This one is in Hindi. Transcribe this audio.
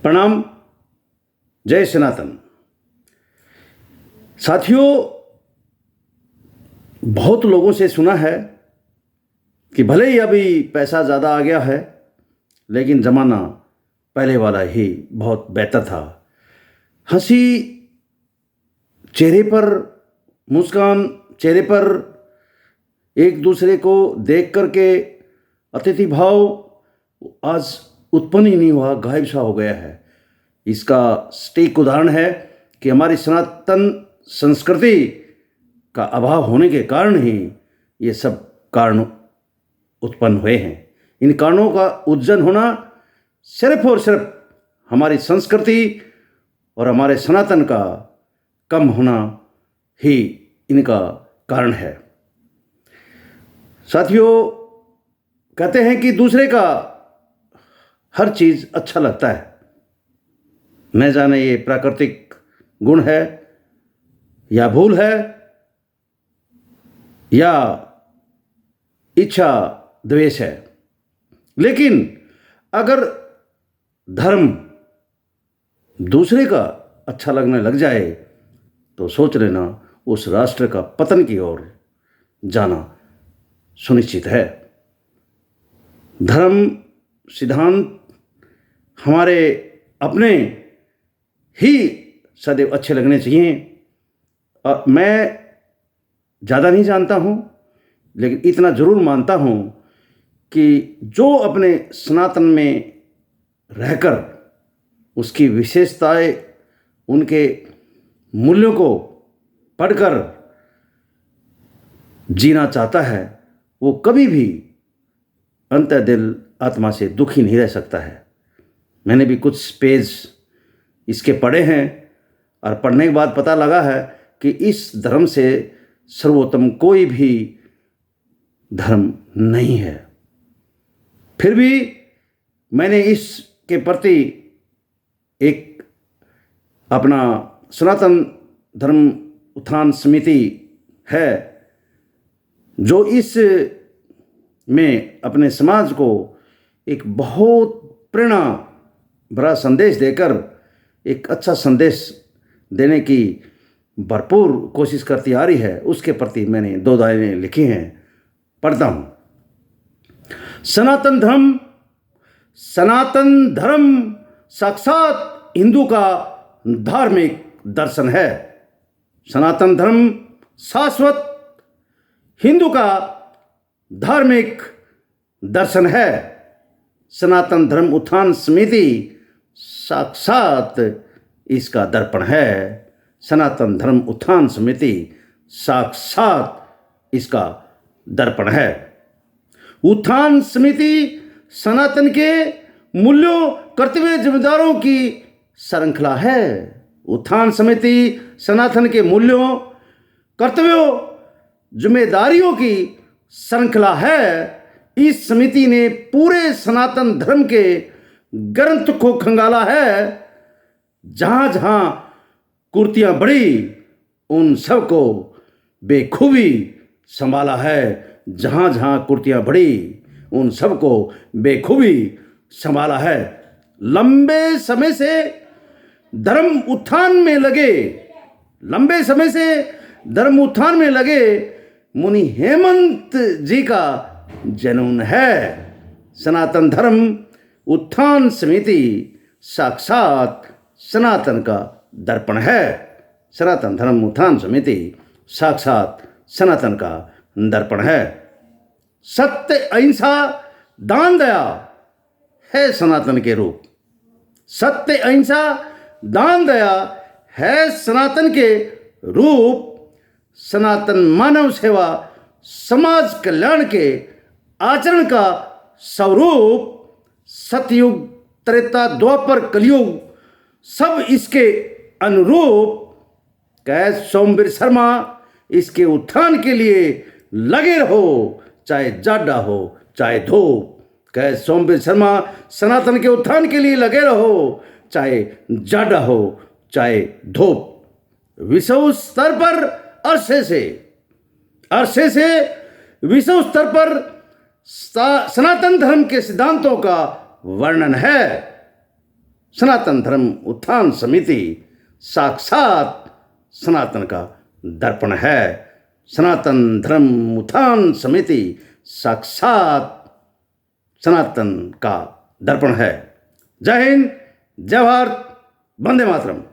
प्रणाम। जय सनातन। साथियों, बहुत लोगों से सुना है कि भले ही अभी पैसा ज़्यादा आ गया है, लेकिन ज़माना पहले वाला ही बहुत बेहतर था। हंसी चेहरे पर, मुस्कान चेहरे पर, एक दूसरे को देख करके अतिथि भाव आज उत्पन्न ही नहीं हुआ, गायब सा हो गया है। इसका सटीक उदाहरण है कि हमारी सनातन संस्कृति का अभाव होने के कारण ही ये सब कारण उत्पन्न हुए हैं। इन कारणों का उज्जैन होना सिर्फ और सिर्फ हमारी संस्कृति और हमारे सनातन का कम होना ही इनका कारण है। साथियों, कहते हैं कि दूसरे का हर चीज़ अच्छा लगता है। न जाने ये प्राकृतिक गुण है या भूल है या इच्छा द्वेष है, लेकिन अगर धर्म दूसरे का अच्छा लगने लग जाए तो सोच लेना उस राष्ट्र का पतन की ओर जाना सुनिश्चित है। धर्म सिद्धांत हमारे अपने ही सदैव अच्छे लगने चाहिए। और मैं ज़्यादा नहीं जानता हूँ, लेकिन इतना ज़रूर मानता हूँ कि जो अपने सनातन में रहकर उसकी विशेषताएं, उनके मूल्यों को पढ़कर जीना चाहता है, वो कभी भी अंतर्दिल आत्मा से दुखी नहीं रह सकता है। मैंने भी कुछ पेज इसके पढ़े हैं और पढ़ने के बाद पता लगा है कि इस धर्म से सर्वोत्तम कोई भी धर्म नहीं है। फिर भी मैंने इसके प्रति एक अपना सनातन धर्म उत्थान समिति है, जो इस में अपने समाज को एक बहुत प्रेरणा भरा संदेश देकर एक अच्छा संदेश देने की भरपूर कोशिश करती आ रही है। उसके प्रति मैंने 2 लाइनें लिखी हैं, पढ़ता हूँ। सनातन धर्म साक्षात हिंदू का धार्मिक दर्शन है। सनातन धर्म शाश्वत हिंदू का धार्मिक दर्शन है। सनातन धर्म उत्थान समिति साक्षात इसका दर्पण है। सनातन धर्म उत्थान समिति साक्षात इसका दर्पण है। उत्थान समिति सनातन के मूल्यों, कर्तव्य, जिम्मेदारों की श्रृंखला है। उत्थान समिति सनातन के मूल्यों, कर्तव्यों, जिम्मेदारियों की श्रृंखला है। इस समिति ने पूरे सनातन धर्म के ग्रंथ को खंगाला है। जहां जहां कुर्तियां बढ़ी उन सब को बेखूबी संभाला है। जहां जहां कुर्तियां बढ़ी उन सब को बेखूबी संभाला है। लंबे समय से धर्म उत्थान में लगे मुनि हेमंत जी का जनून है। सनातन धर्म उत्थान समिति साक्षात सनातन का दर्पण है। सनातन धर्म उत्थान समिति साक्षात सनातन का दर्पण है। सत्य, अहिंसा, दान, दया है सनातन के रूप। सत्य, अहिंसा, दान, दया है सनातन के रूप। सनातन मानव सेवा, समाज कल्याण के आचरण का स्वरूप। सतयुग, त्रेता, द्वापर, कलयुग सब इसके अनुरूप। कैद सोमवीर शर्मा इसके उत्थान के लिए लगे रहो, चाहे जाडा हो चाहे धूप। कैद सोमवीर शर्मा सनातन के उत्थान के लिए लगे रहो, चाहे जाडा हो चाहे धूप। विश्व स्तर पर अरसे से विश्व स्तर पर सनातन धर्म के सिद्धांतों का वर्णन है। सनातन धर्म उत्थान समिति साक्षात सनातन का दर्पण है। सनातन धर्म उत्थान समिति साक्षात सनातन का दर्पण है। जय हिंद, जय भारत, वंदे मातरम।